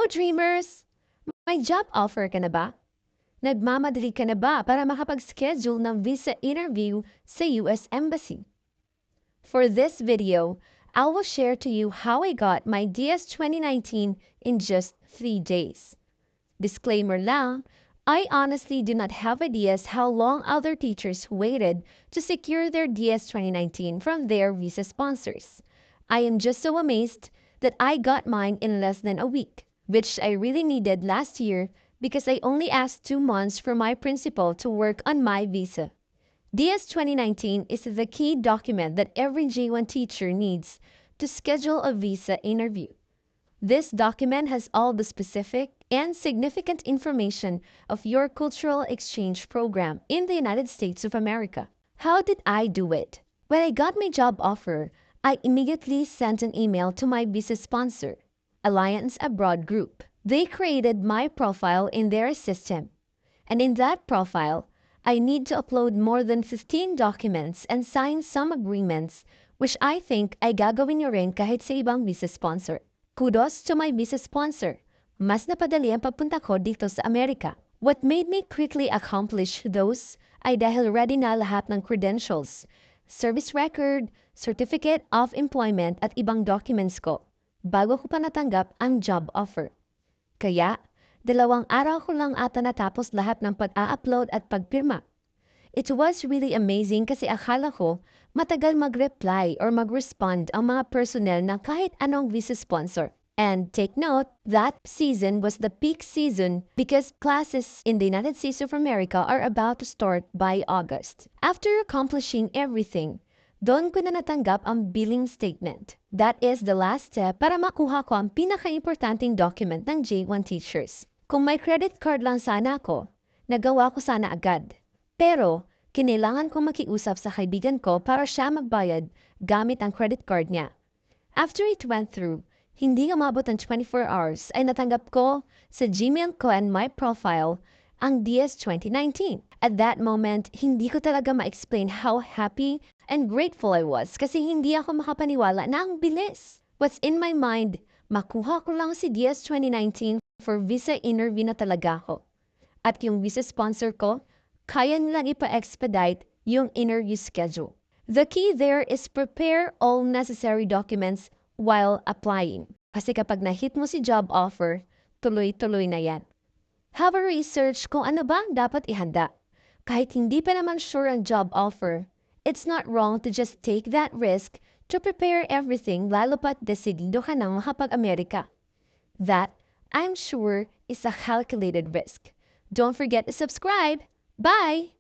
Hello, dreamers! May job offer ka na ba? Nagmamadali ka na ba para makapag-schedule ng visa interview sa US Embassy? For this video, I will share to you how I got my DS 2019 in just 3 days. Disclaimer lang, I honestly do not have ideas how long other teachers waited to secure their DS 2019 from their visa sponsors. I am just so amazed that I got mine in less than a week, which I really needed last year because I only asked 2 months for my principal to work on my visa. DS 2019 is the key document that every J1 teacher needs to schedule a visa interview. This document has all the specific and significant information of your cultural exchange program in the United States of America. How did I do it? When I got my job offer, I immediately sent an email to my visa sponsor, Alliance Abroad Group. They created my profile in their system. And in that profile, I need to upload more than 15 documents and sign some agreements, which I think ay gagawin nyo rin kahit sa ibang visa sponsor. Kudos to my visa sponsor. Mas napadali ang papunta ko dito sa Amerika. What made me quickly accomplish those ay dahil ready na lahat ng credentials, service record, certificate of employment at ibang documents ko bago ko pa natanggap ang job offer. Kaya, 2 araw ko lang ata natapos lahat ng pag-a-upload at pagpirma. It was really amazing kasi akala ko matagal mag-reply or mag-respond ang mga personnel ng kahit anong visa sponsor. And take note, that season was the peak season because classes in the United States of America are about to start by August. After accomplishing everything, doon ko na natanggap ang billing statement. That is the last step para makuha ko ang pinaka-importanting document ng J1 teachers. Kung may credit card lang sana ako, nagawa ko sana agad. Pero, kinailangan kong makiusap sa kaibigan ko para siya magbayad gamit ang credit card niya. After it went through, hindi umabot ng 24 hours ay natanggap ko sa Gmail ko and my profile ang DS 2019. At that moment, hindi ko talaga ma-explain how happy and grateful I was kasi hindi ako makapaniwala na ang bilis. What's in my mind, makuha ko lang si DS 2019 for visa interview na talaga ako. At yung visa sponsor ko, kaya nilang ipa-expedite yung interview schedule. The key there is prepare all necessary documents while applying. Kasi kapag na-hit mo si job offer, tuloy-tuloy na yan. Have a research kung ano ba ang dapat ihanda. Kahit hindi pa naman sure ang job offer, it's not wrong to just take that risk to prepare everything lalo pat desidido ka nang makapag-Amerika. That, I'm sure, is a calculated risk. Don't forget to subscribe. Bye!